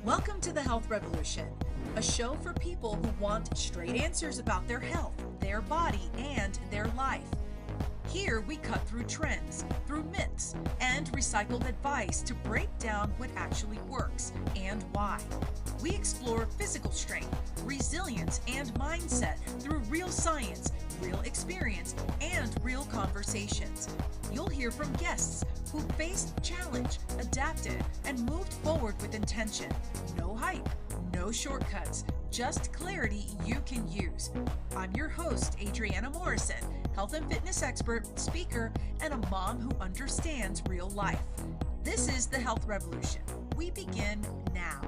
Welcome to the Health Revolution, a show for people who want straight answers about their health, their body, and their life. Here we cut through trends, through myths, and recycled advice to break down what actually works and why. We explore physical strength, resilience, and mindset through real science, real experience, and real conversations. You'll hear from guests who faced challenge, adapted, and moved forward with intention. No hype, no shortcuts, just clarity you can use. I'm your host, Adriana Morrison, health and fitness expert, speaker, and a mom who understands real life. This is the Health Revolution. We begin now.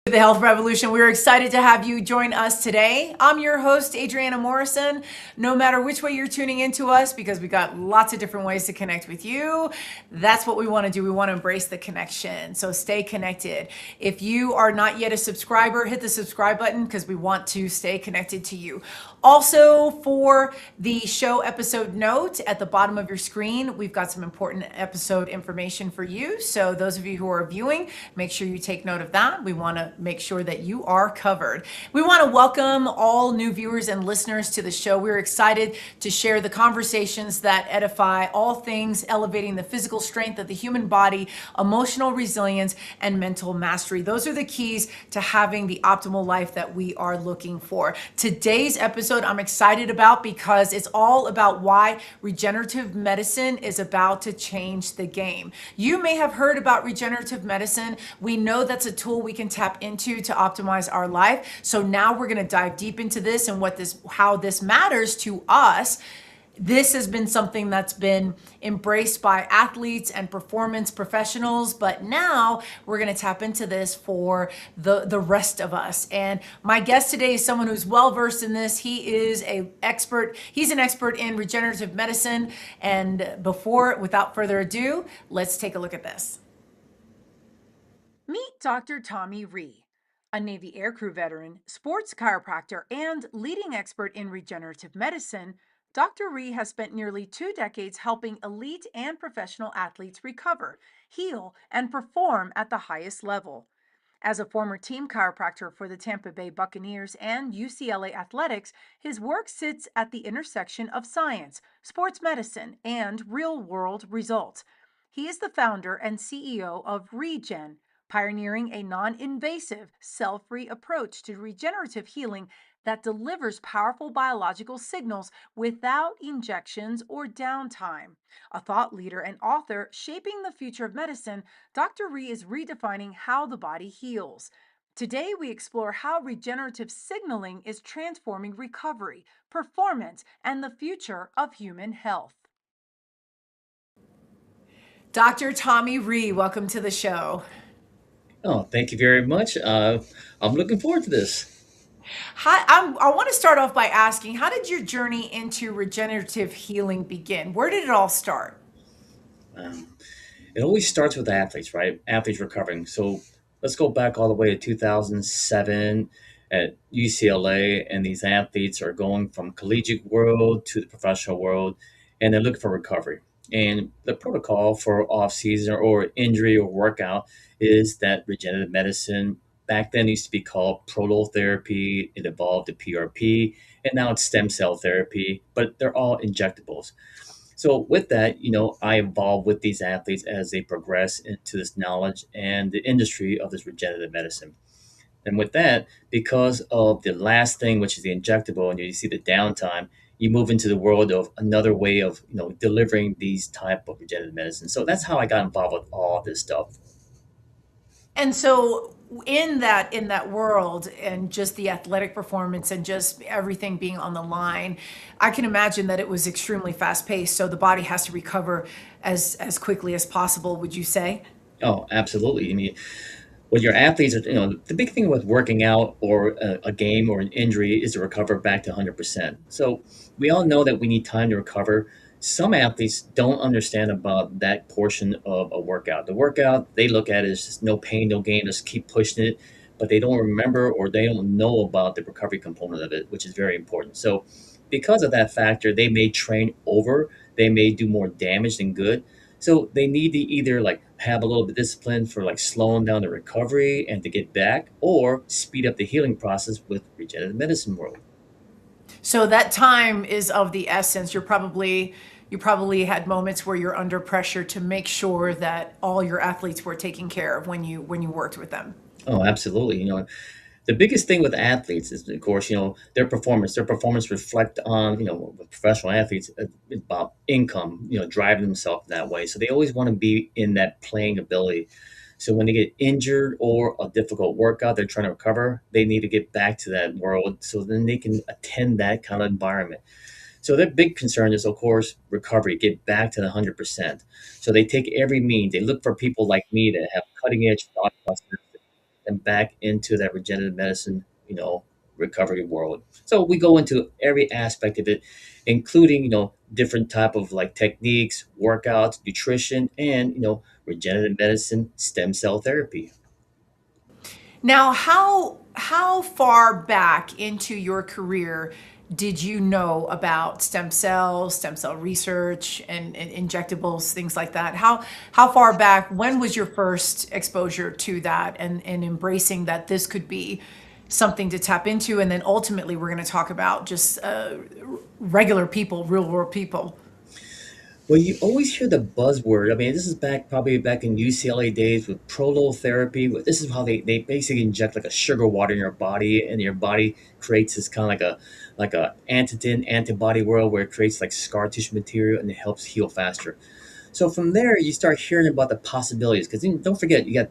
The Health Revolution. We're excited to have you join us today. I'm your host, Adriana Morrison. No matter which way you're tuning into us, because we got lots of different ways to connect with you, that's what we want to do. We want to embrace the connection. So stay connected. If you are not yet a subscriber, hit the subscribe button because we want to stay connected to you. Also, for the show episode note at the bottom of your screen, we've got some important episode information for you. So those of you who are viewing, make sure you take note of that. We want to make sure that you are covered. We want to welcome all new viewers and listeners to the show. We're excited to share the conversations that edify all things elevating the physical strength of the human body, emotional resilience, and mental mastery. Those are the keys to having the optimal life that we are looking for. Today's episode I'm excited about because it's all about why regenerative medicine is about to change the game. You may have heard about regenerative medicine. We know that's a tool we can tap into to optimize our life. So now we're going to dive deep into this and how this matters to us. This has been something that's been embraced by athletes and performance professionals, but now we're going to tap into this for the rest of us. And my guest today is someone who's well versed in this. He's an expert in regenerative medicine. And without further ado, let's take a look at this. Meet Dr. Tommy Rhee, a Navy Aircrew veteran, sports chiropractor, and leading expert in regenerative medicine. Dr. Rhee has spent nearly 2 decades helping elite and professional athletes recover, heal, and perform at the highest level. As a former team chiropractor for the Tampa Bay Buccaneers and UCLA Athletics, his work sits at the intersection of science, sports medicine, and real-world results. He is the founder and CEO of Regen, pioneering a non-invasive, cell-free approach to regenerative healing that delivers powerful biological signals without injections or downtime. A thought leader and author shaping the future of medicine, Dr. Rhee is redefining how the body heals. Today, we explore how regenerative signaling is transforming recovery, performance, and the future of human health. Dr. Tommy Rhee, welcome to the show. Oh, thank you very much. I'm looking forward to this. Hi, I want to start off by asking, how did your journey into regenerative healing begin? Where did it all start? Um, it always starts with athletes, right? Athletes recovering. So let's go back all the way to 2007 at UCLA, and these athletes are going from collegiate world to the professional world, and they're looking for recovery. And the protocol for off season or injury or workout is that regenerative medicine back then used to be called prototherapy. It evolved to PRP, and now it's stem cell therapy, but they're all injectables. So with that, I evolve with these athletes as they progress into this knowledge and the industry of this regenerative medicine. And with that, because of the last thing, which is the injectable, and you see the downtime, you move into the world of another way of delivering these type of regenerative medicine. So that's how I got involved with all this stuff. And so in that world and just the athletic performance and just everything being on the line, I can imagine that it was extremely fast paced. So the body has to recover as quickly as possible, would you say? Oh, absolutely. I mean, when your athletes are, the big thing with working out or a game or an injury is to recover back to 100%. So we all know that we need time to recover. Some athletes don't understand about that portion of a workout. The workout, they look at it as just no pain, no gain, just keep pushing it, but they don't remember or they don't know about the recovery component of it, which is very important. So because of that factor, they may train over, they may do more damage than good. So they need to either like have a little bit of discipline for like slowing down the recovery and to get back, or speed up the healing process with regenerative medicine world. So that time is of the essence. You probably had moments where you're under pressure to make sure that all your athletes were taken care of when you worked with them. Oh, absolutely. The biggest thing with athletes is, of course, their performance. Their performance reflect on, with professional athletes, about income, driving themselves that way. So they always want to be in that playing ability. So when they get injured or a difficult workout, they're trying to recover, they need to get back to that world so then they can attend that kind of environment. So their big concern is, of course, recovery, get back to the 100%. So they take every means. They look for people like me that have cutting edge thought process and back into that regenerative medicine, recovery world. So we go into every aspect of it, including, different type of like techniques, workouts, nutrition, and, regenerative medicine, stem cell therapy. Now, how far back into your career did you know about stem cells, stem cell research, and injectables, things like that? How far back? When was your first exposure to that, and embracing that this could be something to tap into? And then ultimately, we're going to talk about just regular people, real world people. Well, you always hear the buzzword. I mean, this is probably back in UCLA days with prolotherapy. This is how they basically inject like a sugar water in your body, and your body creates this kind of like a antigen antibody world where it creates like scar tissue material and it helps heal faster. So from there, you start hearing about the possibilities. Because don't forget, you got,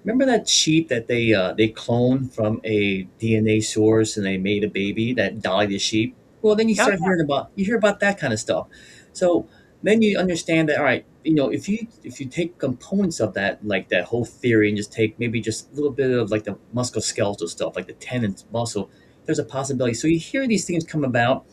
remember that sheep that they cloned from a DNA source and they made a baby, that Dolly the sheep. Well, then Oh, you hear about that kind of stuff. So then you understand that, all right, if you take components of that, like that whole theory, and just take maybe just a little bit of like the musculoskeletal stuff, like the tendons, muscle, there's a possibility. So you hear these things come about,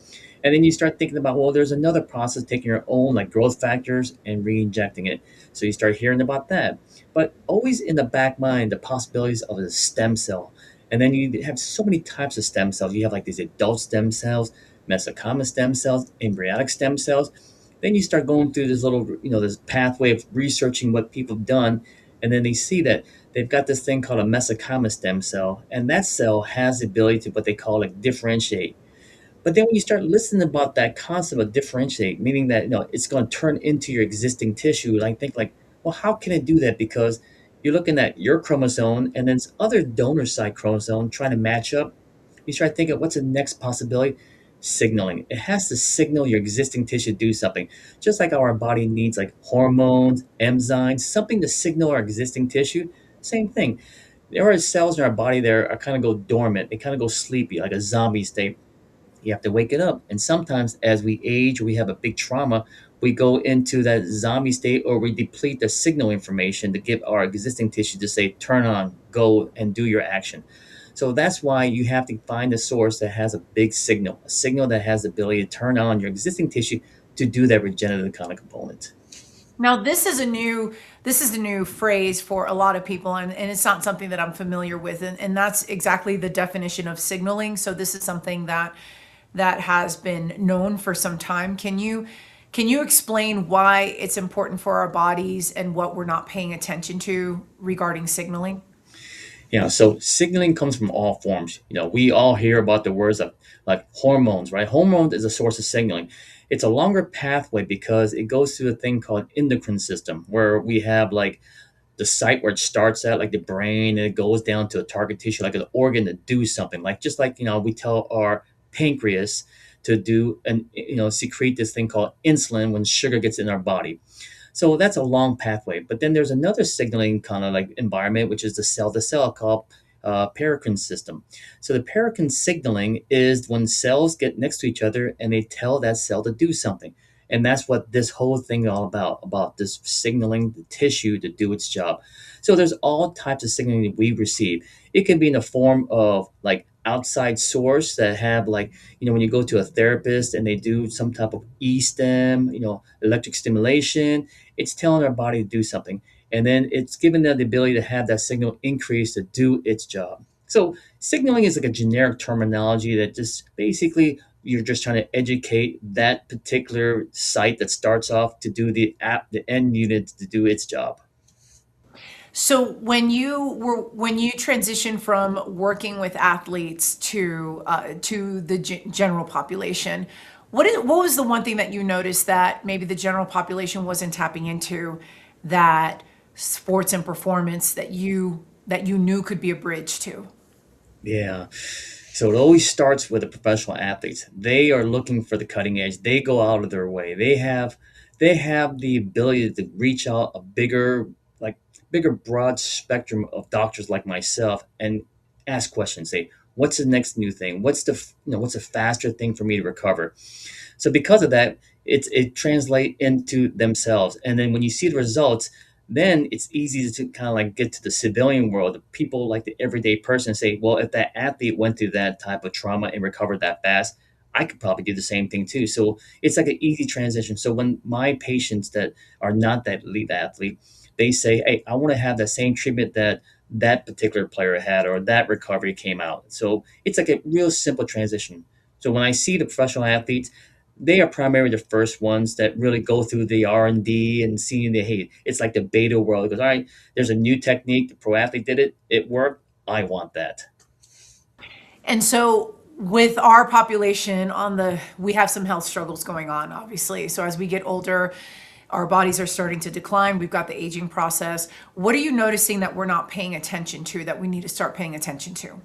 and then you start thinking about, well, there's another process, taking your own like growth factors and re-injecting it. So you start hearing about that, but always in the back mind the possibilities of a stem cell. And then you have so many types of stem cells. You have like these adult stem cells, mesenchymal stem cells, embryonic stem cells. Then you start going through this little, this pathway of researching what people have done, and then they see that they've got this thing called a mesenchymal stem cell, and that cell has the ability to what they call like differentiate. But then when you start listening about that concept of differentiate, meaning that it's going to turn into your existing tissue, and I think like, well, how can it do that? Because you're looking at your chromosome and then this other donor side chromosome trying to match up. You start thinking, what's the next possibility? Signaling. It has to signal your existing tissue to do something. Just like our body needs like hormones, enzymes, something to signal our existing tissue. Same thing. There are cells in our body that are kind of go dormant. They kind of go sleepy, like a zombie state. You have to wake it up. And sometimes as we age, we have a big trauma, we go into that zombie state, or we deplete the signal information to give our existing tissue to say, turn on, go and do your action. So that's why you have to find a source that has a big signal, a signal that has the ability to turn on your existing tissue to do that regenerative kind of component. now this is a new phrase for a lot of people, and it's not something that I'm familiar with, and that's exactly the definition of signaling. So this is something that has been known for some time. Can you explain why it's important for our bodies and what we're not paying attention to regarding signaling? So signaling comes from all forms. We all hear about the words of like hormones, right? Hormones is a source of signaling. It's a longer pathway because it goes through a thing called endocrine system, where we have like the site where it starts at, like the brain, and it goes down to a target tissue, like an organ to do something. Like just like we tell our pancreas to do and secrete this thing called insulin when sugar gets in our body. So that's a long pathway. But then there's another signaling kind of like environment, which is the cell to cell called paracrine system. So the paracrine signaling is when cells get next to each other and they tell that cell to do something. And that's what this whole thing is all about this signaling the tissue to do its job. So there's all types of signaling that we receive. It can be in the form of like outside source that have like, when you go to a therapist and they do some type of e-stim, electric stimulation, it's telling our body to do something. And then it's giving them the ability to have that signal increase to do its job. So signaling is like a generic terminology that just basically You're just trying to educate that particular site that starts off to do the end unit to do its job. So when you transitioned from working with athletes to the general population, what was the one thing that you noticed that maybe the general population wasn't tapping into, that sports and performance that you knew could be a bridge to? Yeah. So it always starts with the professional athletes. They are looking for the cutting edge. They go out of their way. They have the ability to reach out a like bigger broad spectrum of doctors like myself and ask questions. Say, what's the next new thing? What's a faster thing for me to recover? So because of that, it translate into themselves. And then when you see the results, then it's easy to kind of like get to the civilian world, the people like the everyday person, and say, well, if that athlete went through that type of trauma and recovered that fast, I could probably do the same thing too. So it's like an easy transition. So when my patients that are not that elite athlete, they say, hey, I want to have the same treatment that that particular player had or that recovery came out. So it's like a real simple transition. So when I see the professional athletes, they are primarily the first ones that really go through the R&D and seeing the, hey, it's like the beta world. It goes, all right, there's a new technique. The pro athlete did it. It worked. I want that. And so with our population we have some health struggles going on, obviously. So as we get older, our bodies are starting to decline. We've got the aging process. What are you noticing that we're not paying attention to, that we need to start paying attention to?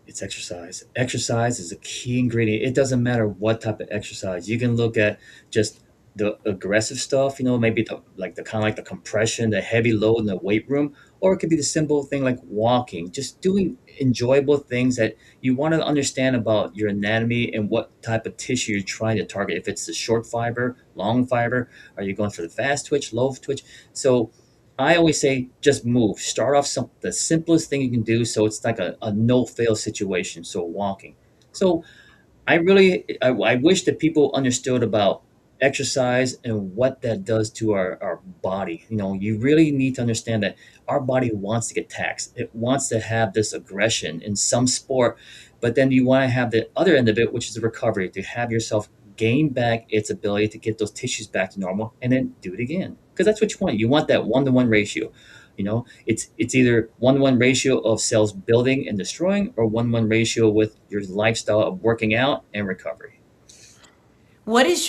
It's exercise. Exercise is a key ingredient. It doesn't matter what type of exercise. You can look at just the aggressive stuff, maybe the kind of like the compression, the heavy load in the weight room, or it could be the simple thing like walking, just doing enjoyable things that you want to understand about your anatomy and what type of tissue you're trying to target. If it's the short fiber, long fiber, are you going for the fast twitch, low twitch? So I always say just move. Start off the simplest thing you can do, so it's like a no fail situation. So walking. So I wish that people understood about exercise and what that does to our body. You really need to understand that our body wants to get taxed. It wants to have this aggression in some sport, but then you want to have the other end of it, which is the recovery, to have yourself gain back its ability to get those tissues back to normal and then do it again. Because that's what you want. You want that 1-to-1 ratio. It's either 1-to-1 ratio of cells building and destroying, or 1-to-1 ratio with your lifestyle of working out and recovery. What is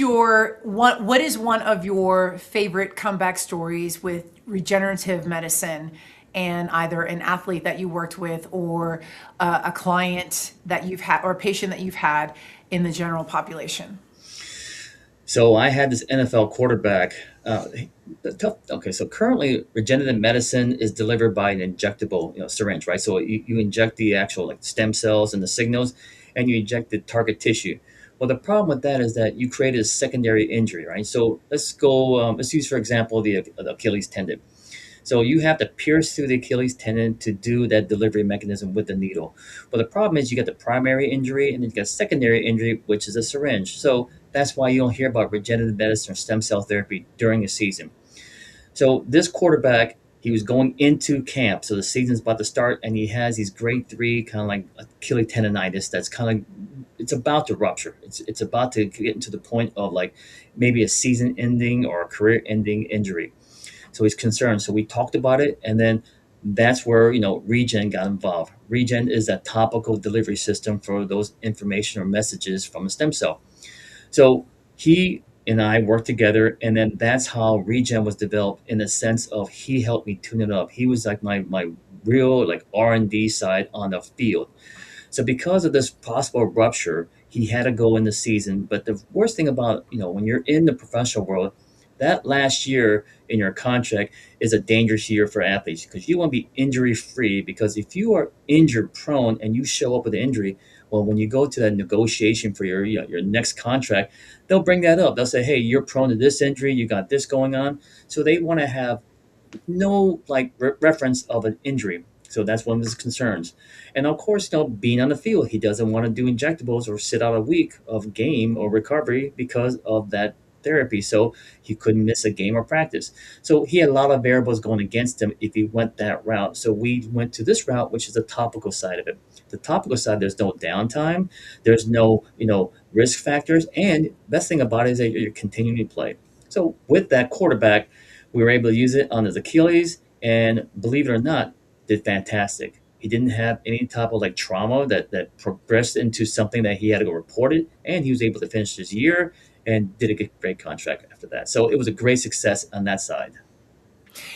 one of your favorite comeback stories with regenerative medicine, and either an athlete that you worked with, or a client that you've had, or a patient that you've had in the general population? So I had this NFL quarterback. Tough. Okay, so currently regenerative medicine is delivered by an injectable, syringe, right? So you inject the actual like stem cells and the signals, and you inject the target tissue. Well, the problem with that is that you created a secondary injury, right? So let's go. Let's use for example the Achilles tendon. So you have to pierce through the Achilles tendon to do that delivery mechanism with the needle. But the problem is you get the primary injury and then you get a secondary injury, which is a syringe. So that's why you don't hear about regenerative medicine or stem cell therapy during the season. So this quarterback, he was going into camp. So the season's about to start, and he has these grade 3 kind of like Achilles tendonitis that's kind of it's about to rupture. It's about to get into the point of like maybe a season ending or a career ending injury. So he's concerned. So we talked about it, and then that's where Regen got involved. Regen is a topical delivery system for those information or messages from a stem cell. So he and I worked together, and then that's how Regen was developed. In the sense of he helped me tune it up. He was like my real like R&D side on the field. So because of this possible rupture, he had to go in the season. But the worst thing about, when you're in the professional world, that last year in your contract is a dangerous year for athletes because you want to be injury free. Because if you are injured prone and you show up with an injury, well, when you go to that negotiation for your next contract, they'll bring that up. They'll say, hey, you're prone to this injury, you got this going on. So they want to have no like reference of an injury. So that's one of his concerns. And of course, being on the field, he doesn't want to do injectables or sit out a week of game or recovery because of that therapy, so he couldn't miss a game or practice. So he had a lot of variables going against him if he went that route. So we went to this route, which is the topical side of it. The topical side, there's no downtime, there's no risk factors, and best thing about it is that you're continuing to play. So with that quarterback, we were able to use it on his Achilles, and believe it or not, did fantastic. He didn't have any type of like trauma that progressed into something that he had to go report it, and he was able to finish his year and did a great contract after that. So it was a great success on that side.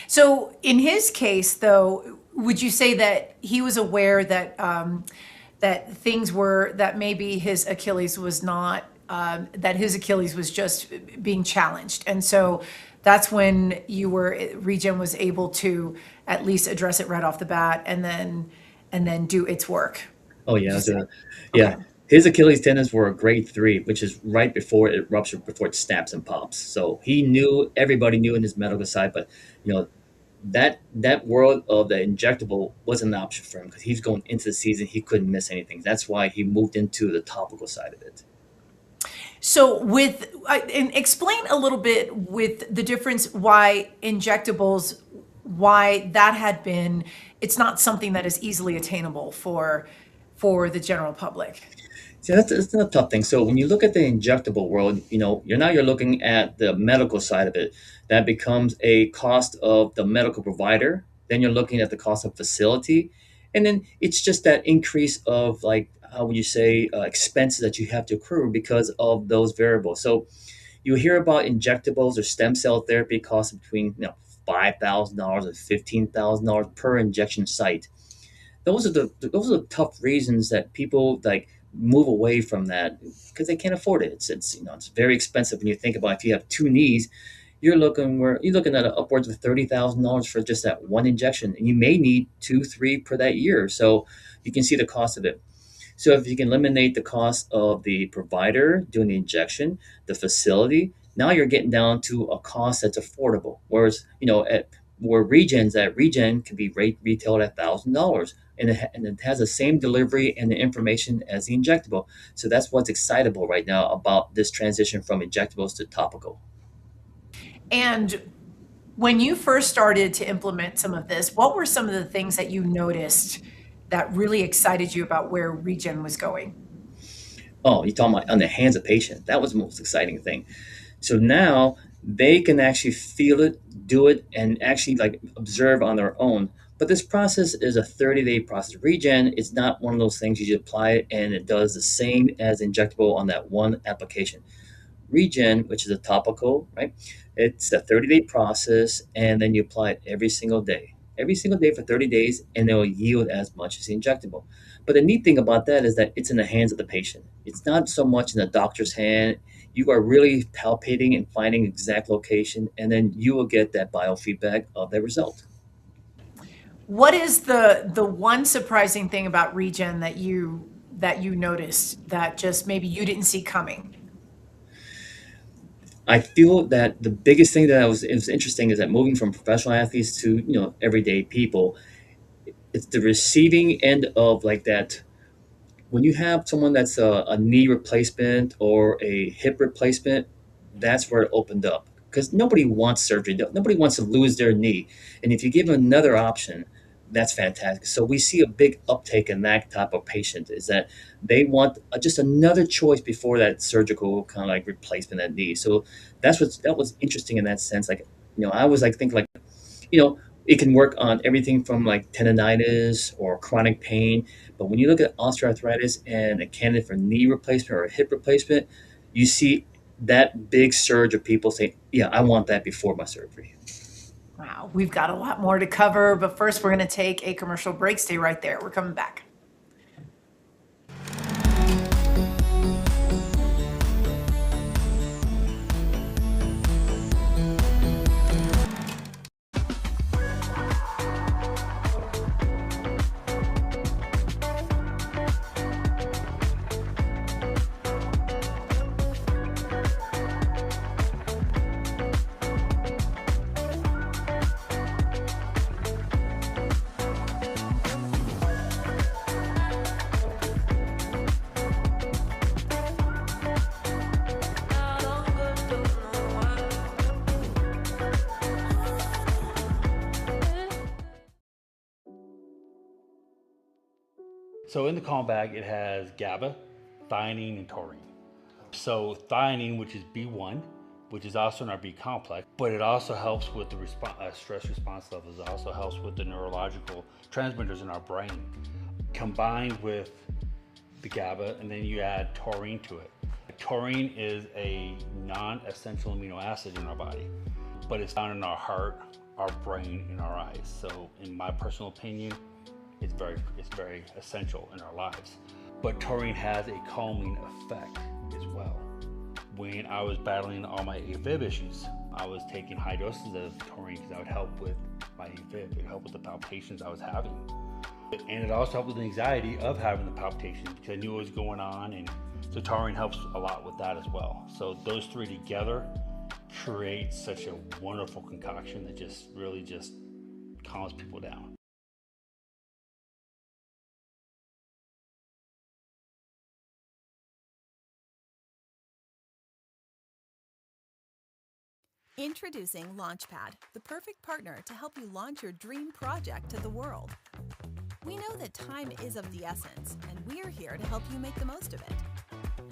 So in his case, though, would you say that he was aware that that things were that maybe his Achilles was not that his Achilles was just being challenged, and so that's when Regen was able to at least address it right off the bat, and then do its work. Oh Would yeah, you say? yeah. Okay. His Achilles tendons were a grade 3, which is right before it ruptured, before it snaps and pops. So he knew, everybody knew in his medical side, but you know that world of the injectable wasn't an option for him because he's going into the season. He couldn't miss anything. That's why he moved into the topical side of it. So and explain a little bit with the difference why injectables, why that had been, it's not something that is easily attainable for the general public. See, that's a tough thing. So when you look at the injectable world, you're looking at the medical side of it. That becomes a cost of the medical provider. Then you're looking at the cost of facility, and then it's just that increase of like how would you say expenses that you have to accrue because of those variables. So you hear about injectables or stem cell therapy costs between $5,000 and $15,000 per injection site. Those are the tough reasons that people like move away from that because they can't afford it. It's very expensive when you think about if you have two knees, you're looking at upwards of $30,000 for just that one injection, and you may need two, three per that year. So you can see the cost of it. So if you can eliminate the cost of the provider doing the injection, the facility, now you're getting down to a cost that's affordable. Whereas, at where Regen can be retailed at $1,000, and it has the same delivery and the information as the injectable. So that's what's excitable right now about this transition from injectables to topical. And when you first started to implement some of this, what were some of the things that you noticed that really excited you about where Regen was going? Oh, you're talking about on the hands of patients. That was the most exciting thing. So now they can actually feel it, do it, and actually like observe on their own. But this process is a 30-day process. Regen is not one of those things you just apply it and it does the same as injectable on that one application. Regen, which is a topical, right? It's a 30-day process, and then you apply it every single day for 30 days, and it will yield as much as the injectable. But the neat thing about that is that it's in the hands of the patient. It's not so much in the doctor's hand. You are really palpating and finding exact location, and then you will get that biofeedback of the result. What is the one surprising thing about Regen that you noticed that just maybe you didn't see coming? I feel that the biggest thing that was interesting is that moving from professional athletes to everyday people, it's the receiving end of like that. When you have someone that's a knee replacement or a hip replacement, that's where it opened up because nobody wants surgery. Nobody wants to lose their knee, and if you give them another option, that's fantastic. So we see a big uptake in that type of patient is that they want just another choice before that surgical kind of like replacement that knee. So that was interesting in that sense. Like I was like think like you know, it can work on everything from like tendonitis or chronic pain. But when you look at osteoarthritis and a candidate for knee replacement or a hip replacement, you see that big surge of people saying, "Yeah, I want that before my surgery." Wow, we've got a lot more to cover, but first we're going to take a commercial break. Stay right there. We're coming back. So in the calm bag, it has GABA, theanine, and taurine. So theanine, which is B1, which is also in our B complex, but it also helps with the stress response levels. It also helps with the neurological transmitters in our brain, combined with the GABA, and then you add taurine to it. Taurine is a non-essential amino acid in our body, but it's found in our heart, our brain, and our eyes. So, in my personal opinion, it's very essential in our lives. But taurine has a calming effect as well. When I was battling all my AFib issues, I was taking high doses of taurine because that would help with my AFib. It would help with the palpitations I was having. And it also helped with the anxiety of having the palpitations because I knew what was going on. And so taurine helps a lot with that as well. So those three together create such a wonderful concoction that just really just calms people down. Introducing Launchpad, the perfect partner to help you launch your dream project to the world. We know that time is of the essence, and we're here to help you make the most of it.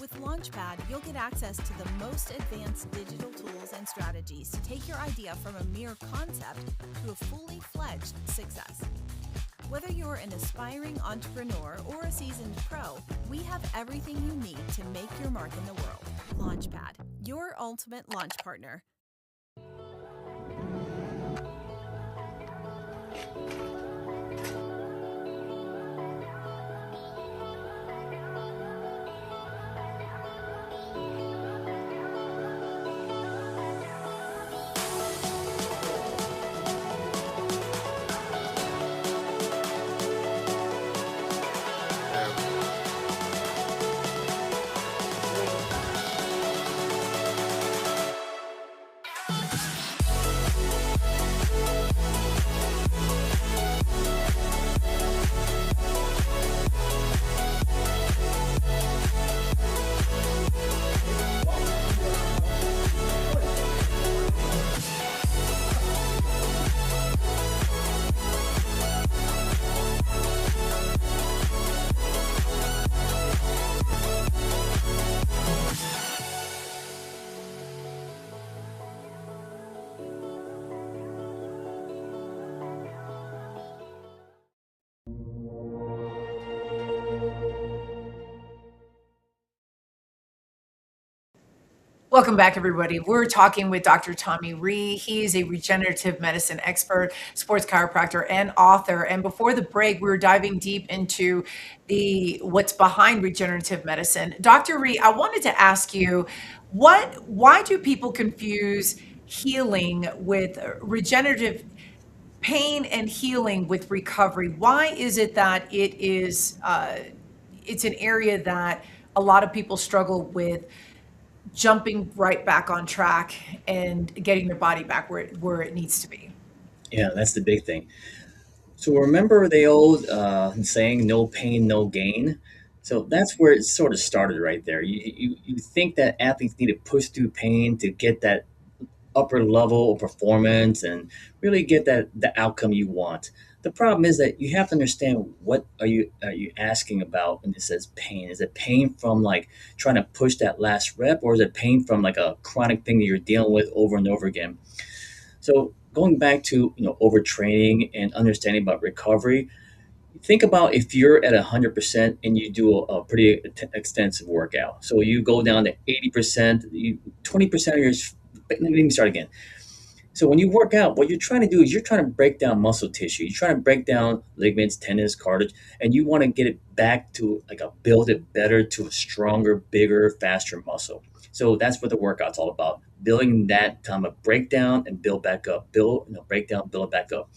With Launchpad, you'll get access to the most advanced digital tools and strategies to take your idea from a mere concept to a fully fledged success. Whether you're an aspiring entrepreneur or a seasoned pro, we have everything you need to make your mark in the world. Launchpad, your ultimate launch partner. Welcome back, everybody. We're talking with Dr. Tommy Rhee. He's a regenerative medicine expert, sports chiropractor, and author. And before the break, we were diving deep into the what's behind regenerative medicine. Dr. Rhee, I wanted to ask you, why do people confuse healing with regenerative pain and healing with recovery? Why is it that it's an area that a lot of people struggle with jumping right back on track and getting their body back where it needs to be? Yeah, that's the big thing. So remember the old saying, "No pain, no gain." So that's where it sort of started right there. You think that athletes need to push through pain to get that upper level of performance and really get that the outcome you want. The problem is that you have to understand what are you asking about when it says pain. Is it pain from like trying to push that last rep, or is it pain from like a chronic thing that you're dealing with over and over again? So going back to overtraining and understanding about recovery, think about if you're at 100% and you do a pretty extensive workout. So you go down to 80%, 20% of your. Let me start again. So when you work out, what you're trying to do is you're trying to break down muscle tissue. You're trying to break down ligaments, tendons, cartilage, and you want to get it back to like a build it better to a stronger, bigger, faster muscle. So that's what the workout's all about. Building that time of breakdown and build back up. Build, break down, build it back up.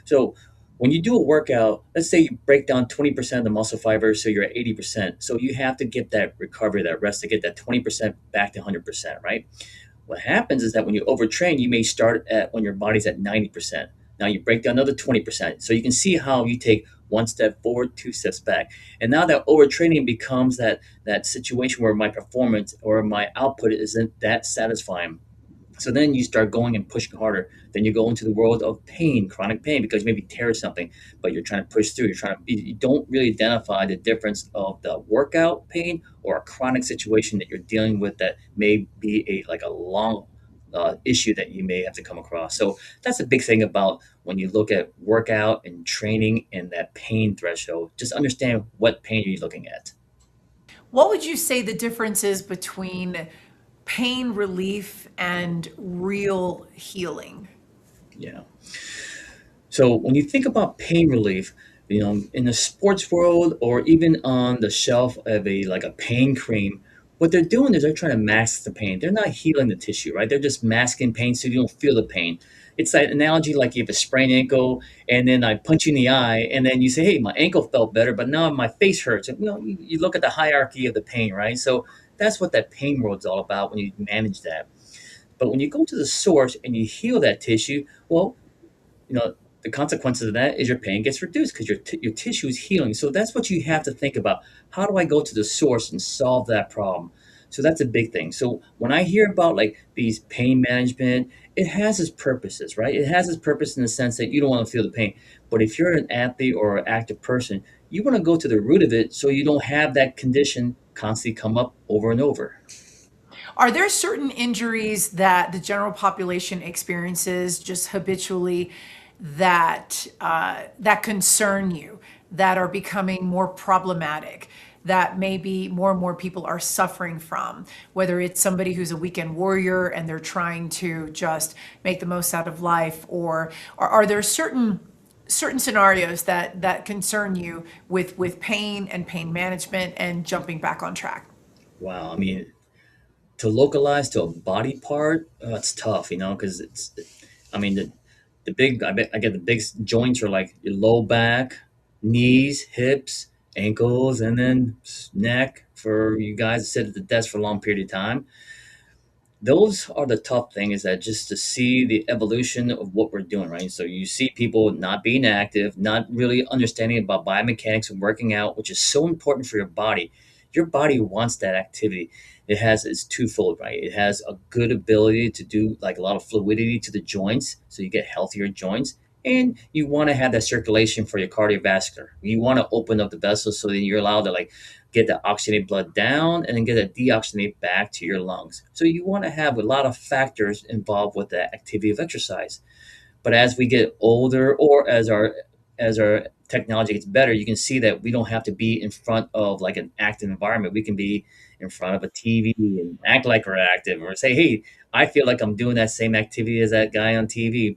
So when you do a workout, let's say you break down 20% of the muscle fibers, so you're at 80%. So you have to get that recovery, that rest to get that 20% back to 100%, right? What happens is that when you overtrain, you may start at when your body's at 90%. Now you break down another 20%. So you can see how you take one step forward, two steps back. And now that overtraining becomes that situation where my performance or my output isn't that satisfying. So then you start going and pushing harder. Then you go into the world of pain, chronic pain, because you maybe tear something, but you're trying to push through. You don't really identify the difference of the workout pain or a chronic situation that you're dealing with that may be a long issue that you may have to come across. So that's a big thing about when you look at workout and training and that pain threshold. Just understand what pain are you looking at. What would you say the difference is between pain relief and real healing? Yeah. So when you think about pain relief, in the sports world or even on the shelf of a pain cream, what they're doing is they're trying to mask the pain. They're not healing the tissue, right? They're just masking pain so you don't feel the pain. It's that analogy like you have a sprained ankle and then I punch you in the eye and then you say, hey, my ankle felt better, but now my face hurts. You look at the hierarchy of the pain, right? So that's what that pain world is all about when you manage that. But when you go to the source and you heal that tissue, well, the consequences of that is your pain gets reduced because your tissue is healing. So that's what you have to think about. How do I go to the source and solve that problem? So that's a big thing. So when I hear about like these pain management, it has its purposes, right? It has its purpose in the sense that you don't want to feel the pain. But if you're an athlete or an active person, you want to go to the root of it so you don't have that condition constantly come up over and over. Are there certain injuries that the general population experiences just habitually that concern you, that are becoming more problematic, that maybe more and more people are suffering from? Whether it's somebody who's a weekend warrior and they're trying to just make the most out of life, or are there certain scenarios that concern you with pain and pain management and jumping back on track? Wow. I mean, to localize to a body part, it's tough, because I mean, I get the big joints are like your low back, knees, hips, ankles, and then neck for you guys that sit at the desk for a long period of time. Those are the tough thing is that just to see the evolution of what we're doing, right? So you see people not being active, not really understanding about biomechanics and working out, which is so important for your body. Your body wants that activity. It has it's twofold, right? It has a good ability to do like a lot of fluidity to the joints, so you get healthier joints. And you want to have that circulation for your cardiovascular. You want to open up the vessels so that you're allowed to like get the oxygenated blood down and then get it deoxygenated back to your lungs. So you want to have a lot of factors involved with the activity of exercise. But as we get older or as our technology gets better, you can see that we don't have to be in front of like an active environment. We can be in front of a TV and act like we're active or say, hey, I feel like I'm doing that same activity as that guy on TV.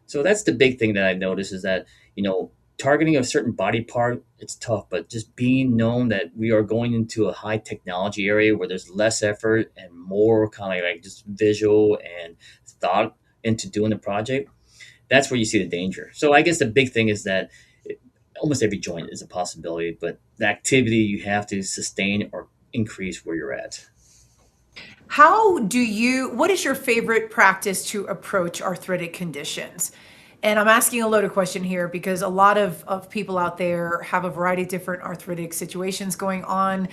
So that's the big thing that I noticed is that, targeting a certain body part, it's tough, but just being known that we are going into a high technology area where there's less effort and more kind of like just visual and thought into doing the project, that's where you see the danger. So I guess the big thing is that almost every joint is a possibility, but the activity you have to sustain or increase where you're at. What is your favorite practice to approach arthritic conditions? And I'm asking a loaded question here because a lot of people out there have a variety of different arthritic situations going on.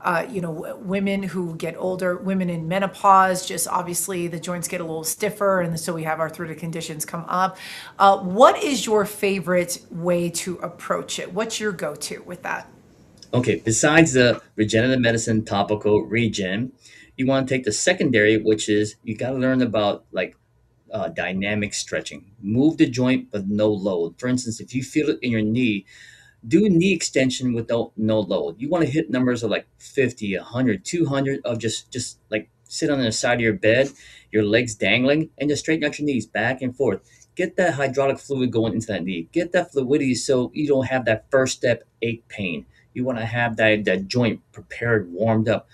Women who get older, women in menopause, just obviously the joints get a little stiffer, and so we have arthritic conditions come up. What is your favorite way to approach it? What's your go-to with that? Okay, besides the regenerative medicine topical regen, you want to take the secondary, which is you got to learn about like dynamic stretching. Move the joint but no load. For instance, if you feel it in your knee, do knee extension with no load. You want to hit numbers of like 50, 100, 200 of just like sit on the side of your bed, your legs dangling, and just straighten out your knees back and forth. Get that hydraulic fluid going into that knee. Get that fluidity so you don't have that first step ache pain. You want to have that joint prepared, warmed up.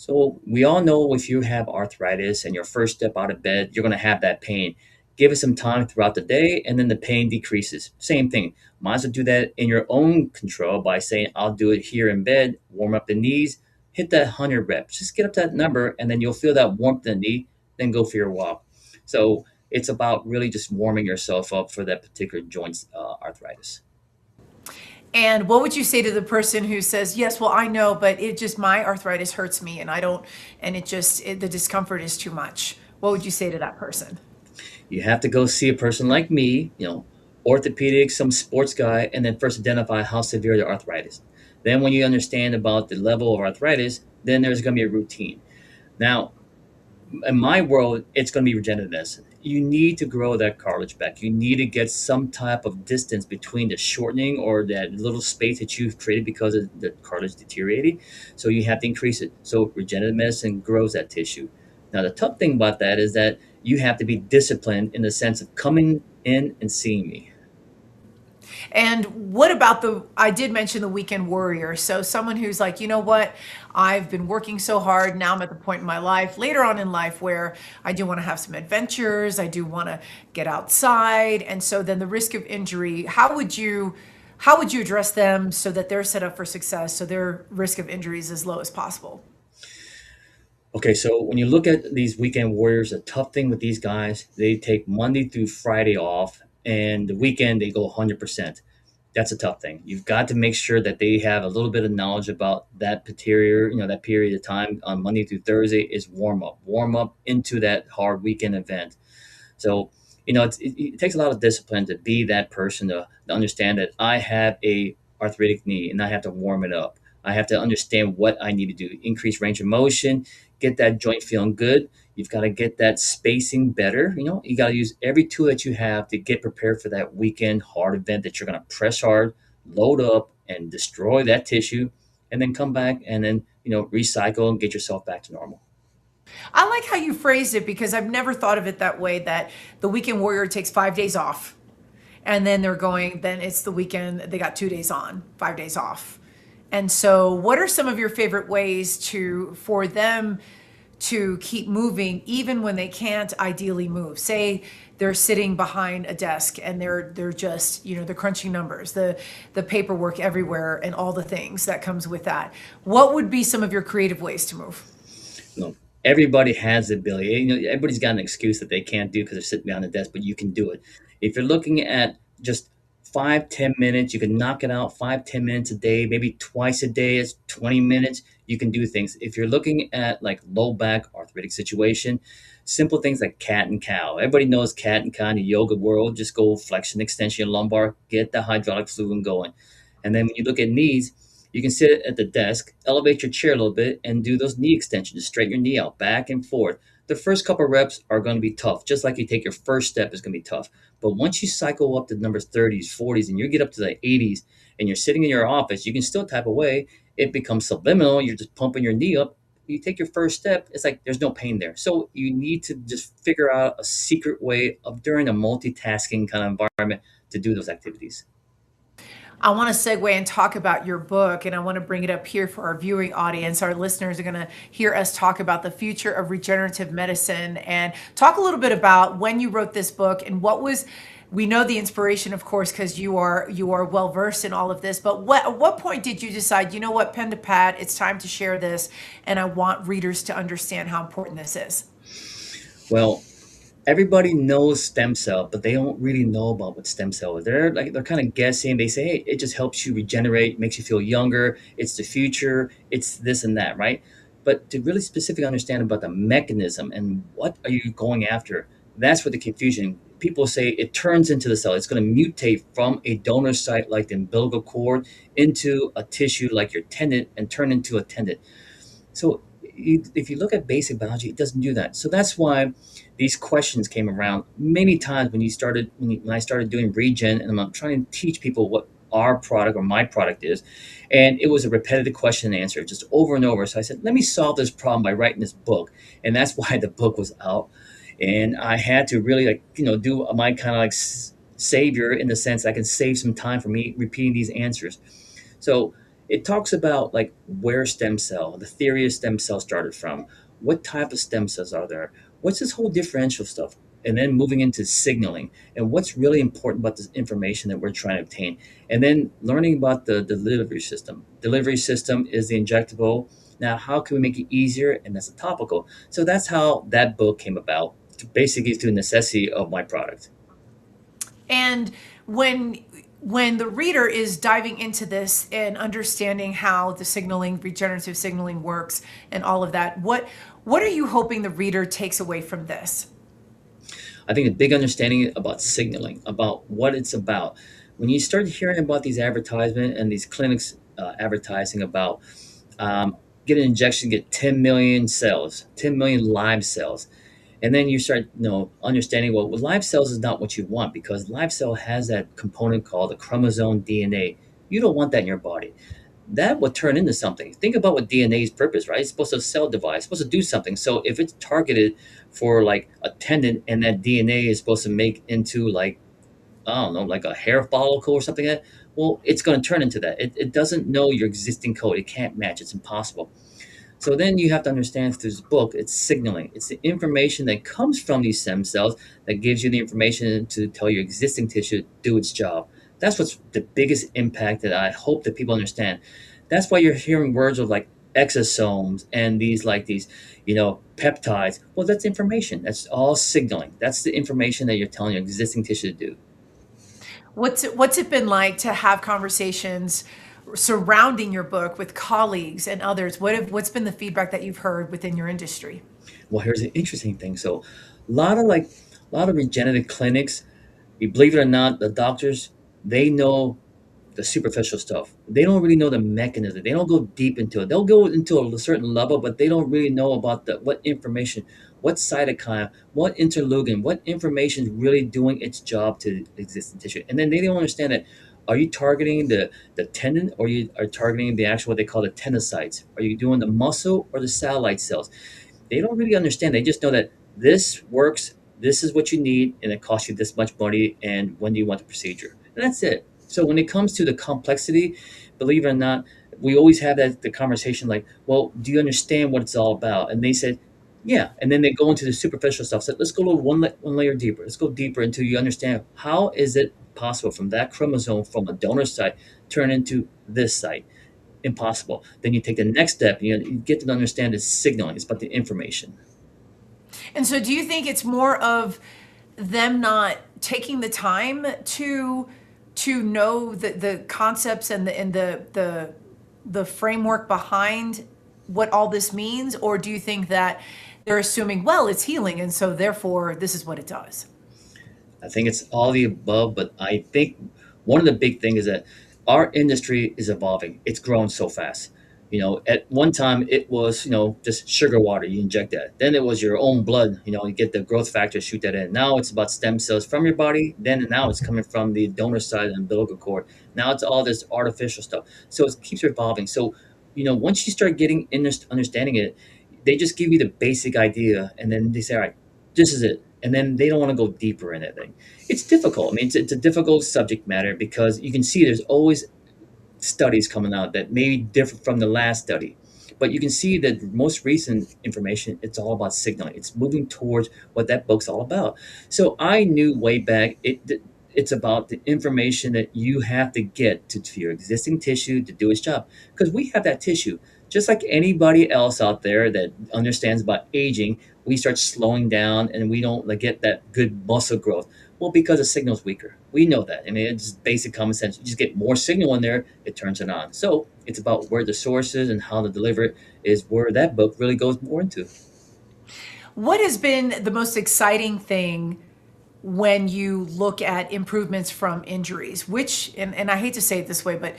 So we all know if you have arthritis and your first step out of bed, you're going to have that pain. Give it some time throughout the day, and then the pain decreases. Same thing. Might as well do that in your own control by saying, I'll do it here in bed, warm up the knees, hit that 100 reps. Just get up to that number, and then you'll feel that warmth in the knee, then go for your walk. So it's about really just warming yourself up for that particular joint arthritis. And what would you say to the person who says, yes, well, I know, but my arthritis hurts me and I don't, and the discomfort is too much? what would you say to that person? You have to go see a person like me, orthopedic, some sports guy, and then first identify how severe the arthritis. Then, when you understand about the level of arthritis, then there's going to be a routine. Now, in my world, it's going to be regenerative medicine. You need to grow that cartilage back. You need to get some type of distance between the shortening or that little space that you've created because of the cartilage deteriorating. So you have to increase it. So regenerative medicine grows that tissue. Now, the tough thing about that is that you have to be disciplined in the sense of coming in and seeing me. And what about I did mention the weekend warrior. So someone who's like, you know what, I've been working so hard. Now I'm at the point in my life, later on in life, where I do want to have some adventures. I do want to get outside. And so then the risk of injury, how would you address them so that they're set up for success, so their risk of injury is as low as possible? Okay, so when you look at these weekend warriors, the tough thing with these guys, they take Monday through Friday off, and the weekend they go 100%. That's a tough thing. You've got to make sure that they have a little bit of knowledge about that particular, that period of time on Monday through Thursday is warm up into that hard weekend event. So, it takes a lot of discipline to be that person to understand that I have a arthritic knee and I have to warm it up. I have to understand what I need to do, increase range of motion, get that joint feeling good. You've got to get that spacing better. You got to use every tool that you have to get prepared for that weekend hard event that you're going to press hard, load up, and destroy that tissue, and then come back and then, recycle and get yourself back to normal. I like how you phrased it because I've never thought of it that way, that the weekend warrior takes 5 days off and then then it's the weekend, they got 2 days on, 5 days off. And so what are some of your favorite ways for them to keep moving even when they can't ideally move? Say they're sitting behind a desk and they're just, they're crunching numbers, the paperwork everywhere and all the things that comes with that. What would be some of your creative ways to move? No, everybody has the ability. Everybody's got an excuse that they can't do because they're sitting behind the desk, but you can do it. If you're looking at just 5-10 minutes, you can knock it out 5-10 minutes a day, maybe twice a day. It's 20 minutes. You can do things. If you're looking at like low back arthritic situation, simple things like cat and cow. Everybody knows cat and cow in the yoga world. Just go flexion, extension, lumbar, get the hydraulic fluid going. And then when you look at knees, you can sit at the desk, elevate your chair a little bit, and do those knee extensions. Straighten your knee out, back and forth. The first couple of reps are going to be tough, just like you take your first step is going to be tough. But once you cycle up to numbers 30s, 40s, and you get up to the 80s, and you're sitting in your office, you can still type away. It becomes subliminal. You're just pumping your knee up. You take your first step, it's like there's no pain there. So you need to just figure out a secret way of during a multitasking kind of environment to do those activities. I want to segue and talk about your book, and I want to bring it up here for our viewing audience. Our listeners are going to hear us talk about the future of regenerative medicine and talk a little bit about when you wrote this book and what was. We know the inspiration, of course, because you are well versed in all of this. But at what point did you decide, you know what, pen to pad, it's time to share this, and I want readers to understand how important this is? Well, everybody knows stem cell, but they don't really know about what stem cell is. They're kind of guessing. They say, hey, it just helps you regenerate, makes you feel younger. It's the future. It's this and that, right? But to really specifically understand about the mechanism and what are you going after, that's where the confusion. People say it turns into the cell. It's going to mutate from a donor site like the umbilical cord into a tissue like your tendon and turn into a tendon. So if you look at basic biology, it doesn't do that. So that's why these questions came around many times when I started doing regen, and I'm trying to teach people what our product or my product is, and it was a repetitive question and answer just over and over. So I said, let me solve this problem by writing this book, and that's why the book was out. And I had to really do my kind of savior in the sense I can save some time for me repeating these answers. So it talks about like where the theory of stem cell started from, what type of stem cells are there, what's this whole differential stuff, and then moving into signaling and what's really important about this information that we're trying to obtain, and then learning about the delivery system. Delivery system is the injectable. Now, how can we make it easier? And that's a topical. So that's how that book came about, basically through necessity of my product. And when when the reader is diving into this and understanding how the signaling, regenerative signaling works and all of that, what are you hoping the reader takes away from this? I think a big understanding about signaling, about what it's about. When you start hearing about these advertisements and these clinics advertising about get an injection, get 10 million cells, 10 million live cells. And then you start, understanding, well, live cells is not what you want because live cell has that component called the chromosome DNA. You don't want that in your body. That would turn into something. Think about what DNA's purpose, right? It's supposed to cell divide, it's supposed to do something. So if it's targeted for like a tendon and that DNA is supposed to make into like, I don't know, like a hair follicle or something like that, well, it's going to turn into that. It doesn't know your existing code. It can't match. It's impossible. So then you have to understand through this book, it's signaling. It's the information that comes from these stem cells that gives you the information to tell your existing tissue to do its job. That's what's the biggest impact that I hope that people understand. That's why you're hearing words of like exosomes and these, peptides. Well, that's information. That's all signaling. That's the information that you're telling your existing tissue to do. What's it been like to have conversations surrounding your book with colleagues and others? What's been the feedback that you've heard within your industry? Well, here's the interesting thing. So, a lot of regenerative clinics, you believe it or not, the doctors they know the superficial stuff. They don't really know the mechanism. They don't go deep into it. They'll go into a certain level, but they don't really know about the what information, what cytokine, what interleukin, what information is really doing its job to existing tissue. And then they don't understand that. Are you targeting the tendon or you are targeting the actual what they call the tenocytes? Are you doing the muscle or the satellite cells? They don't really understand. They just know that this works, this is what you need, and it costs you this much money, and when do you want the procedure? And that's it. So when it comes to the complexity, believe it or not, we always have that the conversation like, well, do you understand what it's all about? And they said, yeah. And then they go into the superficial stuff. So let's go a little one layer deeper. Let's go deeper until you understand how is it possible from that chromosome from a donor site turn into this site impossible. Then you take the next step. You get to understand the signaling. It's about the information. And so do you think it's more of them not taking the time to know the concepts and the framework behind what all this means, or do you think that they're assuming, well, it's healing and so therefore this is what it does? I think it's all the above, but I think one of the big things is that our industry is evolving. It's growing so fast. At one time it was, just sugar water, you inject that. Then it was your own blood, you get the growth factor, shoot that in. Now it's about stem cells from your body. Then now it's coming from the donor side and umbilical cord. Now it's all this artificial stuff. So it keeps evolving. So, once you start getting in this, understanding it, they just give you the basic idea and then they say, all right, this is it. And then they don't want to go deeper in anything. It's difficult. I mean, it's a difficult subject matter because you can see there's always studies coming out that may differ from the last study. But you can see that most recent information, it's all about signaling. It's moving towards what that book's all about. So I knew way back it's about the information that you have to get to your existing tissue to do its job. Because we have that tissue. Just like anybody else out there that understands about aging, we start slowing down and we don't like get that good muscle growth. Well, because the signal's weaker. We know that. I mean, it's basic common sense. You just get more signal in there, it turns it on. So it's about where the source is and how to deliver it is where that book really goes more into. What has been the most exciting thing when you look at improvements from injuries? And I hate to say it this way, but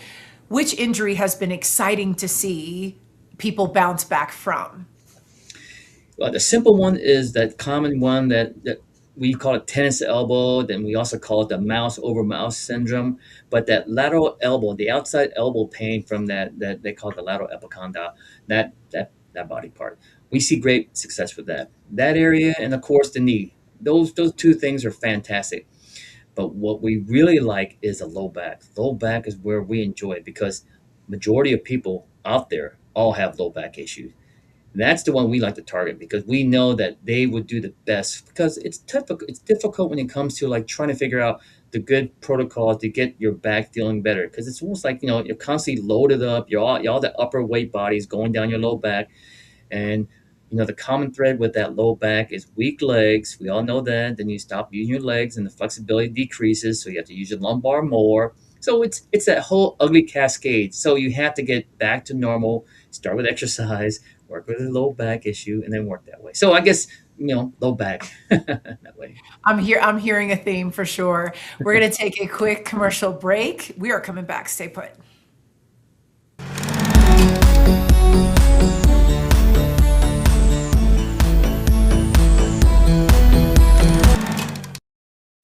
which injury has been exciting to see people bounce back from? Well, the simple one is that common one that we call it tennis elbow. Then we also call it the mouse over mouse syndrome. But that lateral elbow, the outside elbow pain from that they call it the lateral epicondyle, that body part, we see great success with that area, and of course the knee. Those two things are fantastic. But what we really like is the low back. Low back is where we enjoy it because majority of people out there all have low back issues. That's the one we like to target because we know that they would do the best because it's difficult. It's difficult when it comes to like trying to figure out the good protocol to get your back feeling better because it's almost like you're constantly loaded up. You're all the upper weight bodies going down your low back, and the common thread with that low back is weak legs. We all know that. Then you stop using your legs and the flexibility decreases, so you have to use your lumbar more. So it's that whole ugly cascade. So you have to get back to normal, start with exercise, work with a low back issue, and then work that way. So I guess, low back that way. I'm hearing a theme for sure. We're going to take a quick commercial break. We are coming back. Stay put.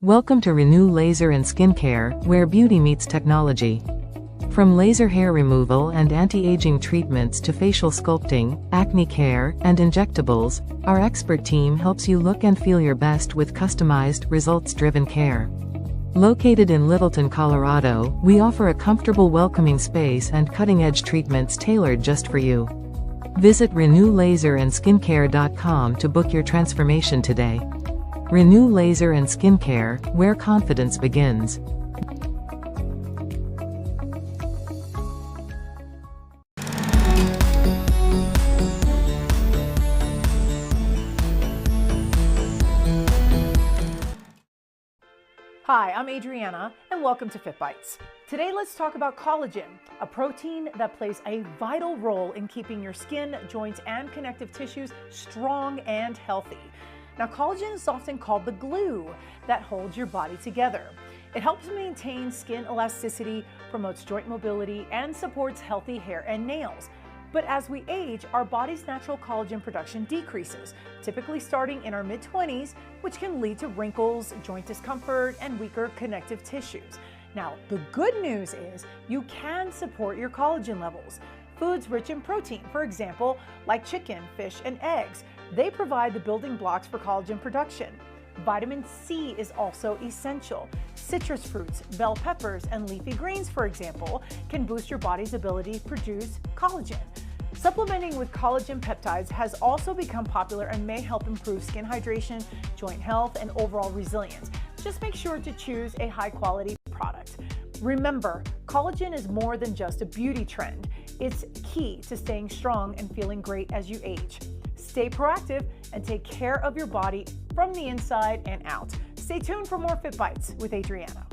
Welcome to Renew Laser and Skincare, where beauty meets technology. From laser hair removal and anti-aging treatments to facial sculpting, acne care, and injectables, our expert team helps you look and feel your best with customized, results-driven care. Located in Littleton, Colorado, we offer a comfortable, welcoming space and cutting-edge treatments tailored just for you. Visit renewlaserandskincare.com to book your transformation today. Renew Laser and Skincare, where confidence begins. Hi, I'm Adriana, and welcome to Fit Bites. Today, let's talk about collagen, a protein that plays a vital role in keeping your skin, joints, and connective tissues strong and healthy. Now, collagen is often called the glue that holds your body together. It helps maintain skin elasticity, promotes joint mobility, and supports healthy hair and nails. But as we age, our body's natural collagen production decreases, typically starting in our mid-20s, which can lead to wrinkles, joint discomfort, and weaker connective tissues. Now, the good news is you can support your collagen levels. Foods rich in protein, for example, like chicken, fish, and eggs, they provide the building blocks for collagen production. Vitamin C is also essential. Citrus fruits, bell peppers, and leafy greens, for example, can boost your body's ability to produce collagen. Supplementing with collagen peptides has also become popular and may help improve skin hydration, joint health, and overall resilience. Just make sure to choose a high-quality product. Remember, collagen is more than just a beauty trend. It's key to staying strong and feeling great as you age. Stay proactive and take care of your body from the inside and out. Stay tuned for more Fit Bites with Adriana.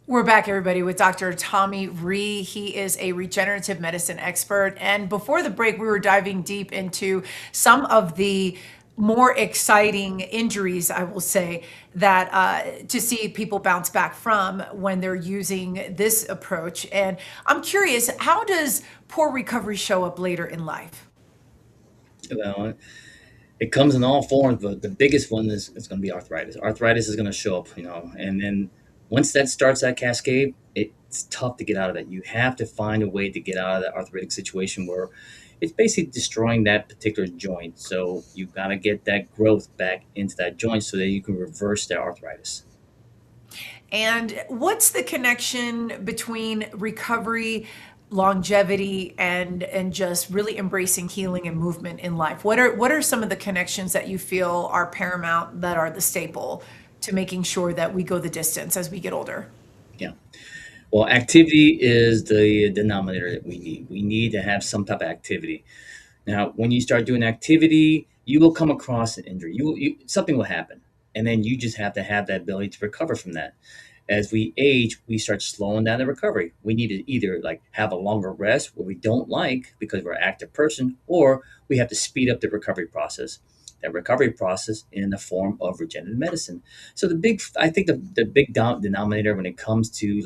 We're back, everybody, with Dr. Tommy Rhee. He is a regenerative medicine expert. And before the break, we were diving deep into some of the more exciting injuries, I will say, that to see people bounce back from when they're using this approach. And I'm curious, how does poor recovery show up later in life? Well, it comes in all forms, but the biggest one is going to be arthritis. Arthritis is going to show up, and then once that starts that cascade, it's tough to get out of that. You have to find a way to get out of that arthritic situation where it's basically destroying that particular joint. So you've got to get that growth back into that joint so that you can reverse that arthritis. And what's the connection between recovery, longevity, and just really embracing healing and movement in life? What are some of the connections that you feel are paramount, that are the staple to making sure that we go the distance as we get older? Yeah. Well, activity is the denominator that we need. We need to have some type of activity. Now, when you start doing activity, you will come across an injury. Something will happen, and then you just have to have that ability to recover from that. As we age, we start slowing down the recovery. We need to either have a longer rest, what we don't like because we're an active person, or we have to speed up the recovery process. That recovery process in the form of regenerative medicine. So I think the big denominator when it comes to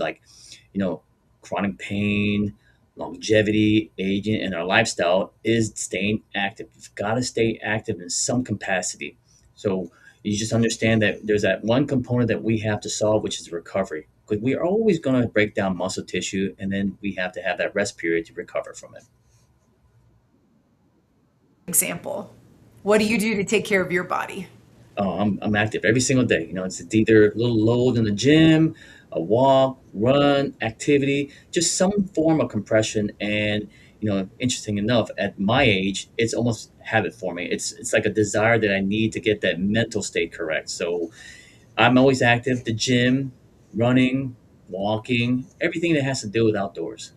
chronic pain, longevity, aging, and our lifestyle is staying active. You've got to stay active in some capacity. So you just understand that there's that one component that we have to solve, which is recovery. Because we are always going to break down muscle tissue, and then we have to have that rest period to recover from it. Example, what do you do to take care of your body? Oh, I'm active every single day. It's either a little load in the gym, a walk, run, activity, just some form of compression. And interesting enough, at my age, it's almost habit forming. It's like a desire that I need to get that mental state correct. So I'm always active, the gym, running, walking, everything that has to do with outdoors.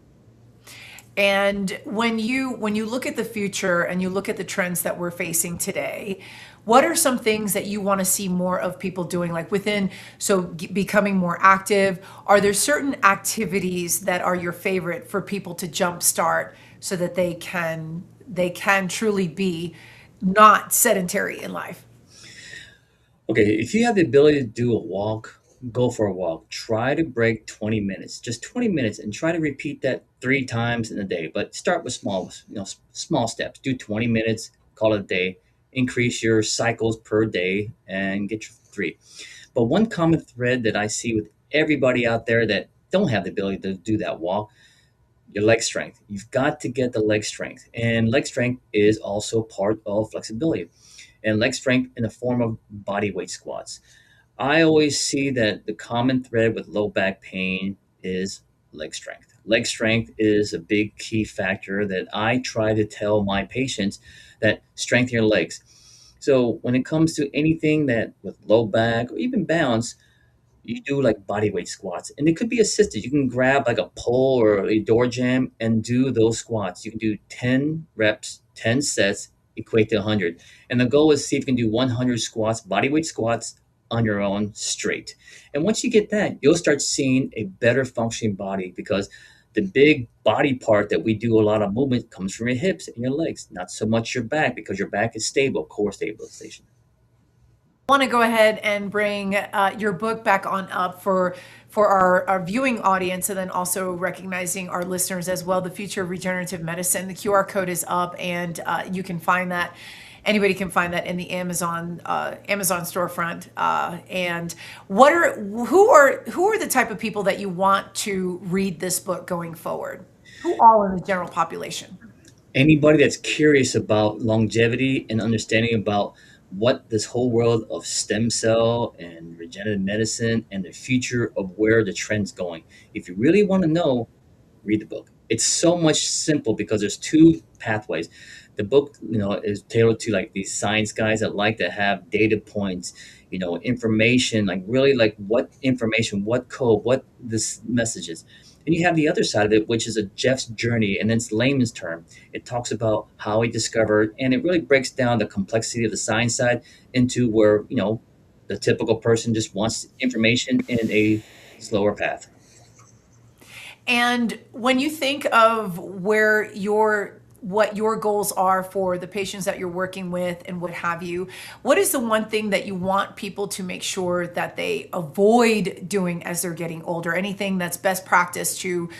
And when you look at the future and you look at the trends that we're facing today, what are some things that you want to see more of people doing, like within, becoming more active? Are there certain activities that are your favorite for people to jumpstart so that they can truly be not sedentary in life? Okay, if you have the ability to do a walk, go for a walk. Try to break 20 minutes, just 20 minutes, and try to repeat that 3 times in a day. But start with small, small steps. Do 20 minutes, call it a day. Increase your cycles per day and get your three. But one common thread that I see with everybody out there that don't have the ability to do that walk, your leg strength. You've got to get the leg strength. And leg strength is also part of flexibility and leg strength in the form of body weight squats. I always see that the common thread with low back pain is leg strength. Leg strength is a big key factor that I try to tell my patients that strengthen your legs. So when it comes to anything that with low back or even balance, you do like body weight squats and it could be assisted. You can grab like a pole or a door jam and do those squats. You can do 10 reps, 10 sets, equate to 100. And the goal is see if you can do 100 squats, body weight squats on your own straight. And once you get that, you'll start seeing a better functioning body because the big body part that we do a lot of movement comes from your hips and your legs, not so much your back because your back is stable, core stabilization. Want to go ahead and bring your book back on up for our viewing audience, and then also recognizing our listeners as well. The Future of Regenerative Medicine. The QR code is up, and you can find that. Anybody can find that in the Amazon storefront. And who are the type of people that you want to read this book going forward? Who all in the general population? Anybody that's curious about longevity and understanding about what this whole world of stem cell and regenerative medicine and the future of where the trend's going. If you really want to know, read the book. It's so much simple because there's two pathways. The book, is tailored to like these science guys that like to have data points, information, like really like what information, what code, what this message is. And you have the other side of it, which is a Jeff's journey, and it's layman's term. It talks about how he discovered, and it really breaks down the complexity of the science side into where, the typical person just wants information in a slower path. And when you think of what your goals are for the patients that you're working with and what have you, what is the one thing that you want people to make sure that they avoid doing as they're getting older? Anything that's best practice to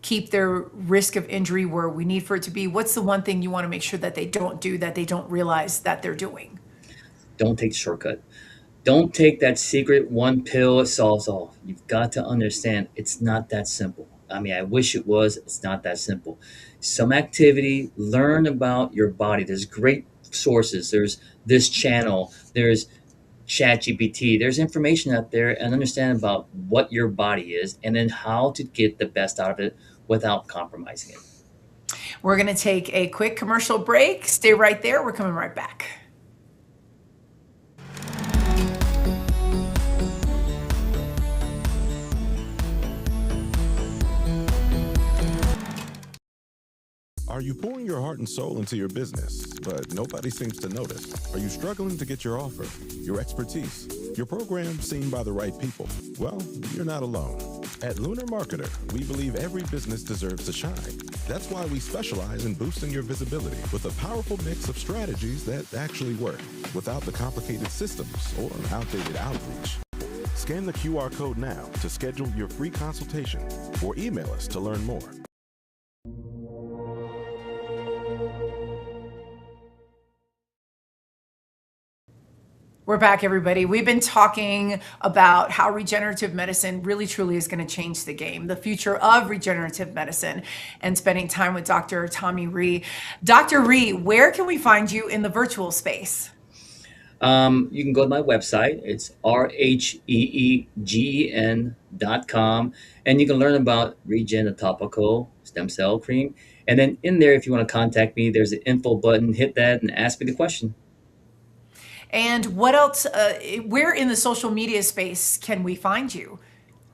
keep their risk of injury where we need for it to be? What's the one thing you want to make sure that they don't do, that they don't realize that they're doing? Don't take the shortcut. Don't take that secret one pill, it solves all. You've got to understand it's not that simple. I mean, I wish it was. It's not that simple. Some activity, learn about your body. There's great sources. There's this channel, there's ChatGPT. There's information out there and understand about what your body is and then how to get the best out of it without compromising it. We're going to take a quick commercial break. Stay right there. We're coming right back. Are you pouring your heart and soul into your business, but nobody seems to notice? Are you struggling to get your offer, your expertise, your program seen by the right people? Well, you're not alone. At Lunar Marketer, we believe every business deserves to shine. That's why we specialize in boosting your visibility with a powerful mix of strategies that actually work without the complicated systems or outdated outreach. Scan the QR code now to schedule your free consultation or email us to learn more. We're back, everybody. We've been talking about how regenerative medicine really truly is going to change the game, the future of regenerative medicine, and spending time with Dr. Tommy Rhee. Dr. Rhee, where can we find you in the virtual space? You can go to my website. It's rheegen.com. And you can learn about Regen, the topical stem cell cream. And then in there, if you want to contact me, there's an info button. Hit that and ask me the question. And what else, where in the social media space can we find you?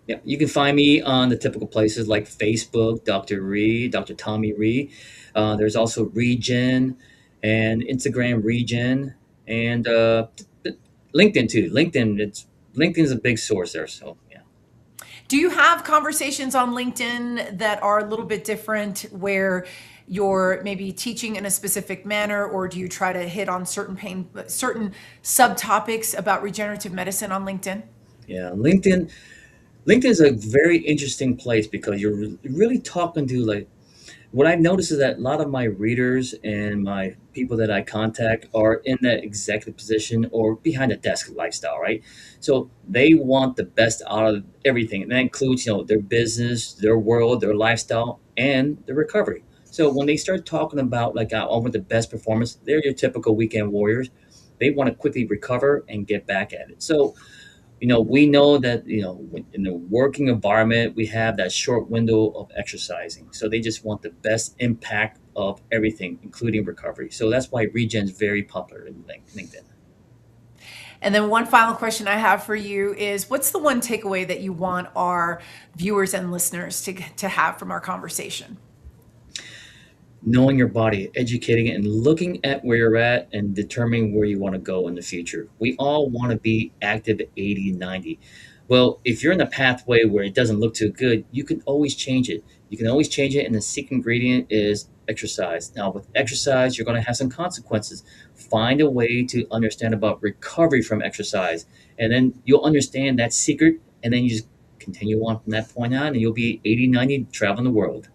Yeah, you can find me on the typical places like Facebook, Dr. Rhee, Dr. Tommy Rhee. There's also Regen and Instagram Regen and LinkedIn too. LinkedIn is a big source there. So yeah. Do you have conversations on LinkedIn that are a little bit different where you're maybe teaching in a specific manner, or do you try to hit on certain subtopics about regenerative medicine on LinkedIn? Yeah, LinkedIn is a very interesting place because you're really talking to like what I've noticed is that a lot of my readers and my people that I contact are in that executive position or behind the desk lifestyle, right? So they want the best out of everything. And that includes, their business, their world, their lifestyle, and their recovery. So when they start talking about like I want the best performance, they're your typical weekend warriors. They want to quickly recover and get back at it. So we know that, in the working environment, we have that short window of exercising. So they just want the best impact of everything, including recovery. So that's why Regen is very popular in LinkedIn. And then one final question I have for you is, what's the one takeaway that you want our viewers and listeners to have from our conversation? Knowing your body, educating it, and looking at where you're at and determining where you want to go in the future. We all want to be active at 80, 90. Well, if you're in a pathway where it doesn't look too good, you can always change it. You can always change it, and the secret ingredient is exercise. Now, with exercise, you're going to have some consequences. Find a way to understand about recovery from exercise, and then you'll understand that secret, and then you just continue on from that point on, and you'll be 80, 90, traveling the world.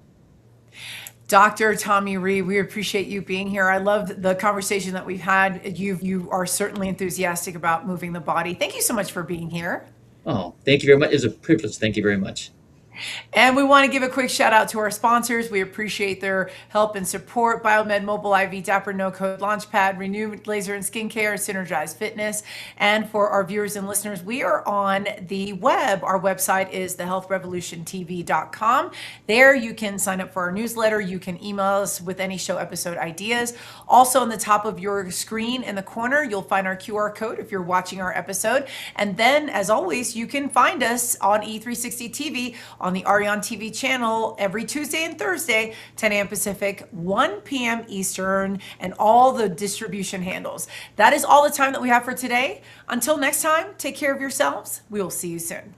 Dr. Tommy Rhee, we appreciate you being here. I love the conversation that we've had. You are certainly enthusiastic about moving the body. Thank you so much for being here. Oh, thank you very much. It was a privilege. Thank you very much. And we want to give a quick shout out to our sponsors. We appreciate their help and support: Biomed Mobile IV, Dapper No Code Launchpad, Renew Laser and Skincare, Synergize Fitness. And for our viewers and listeners, we are on the web. Our website is thehealthrevolutiontv.com. There you can sign up for our newsletter. You can email us with any show episode ideas. Also, on the top of your screen in the corner, you'll find our QR code if you're watching our episode. And then, as always, you can find us on E360 TV on the Arion TV channel every Tuesday and Thursday, 10 a.m. Pacific, 1 p.m. Eastern, and all the distribution handles. That is all the time that we have for today. Until next time, take care of yourselves. We will see you soon.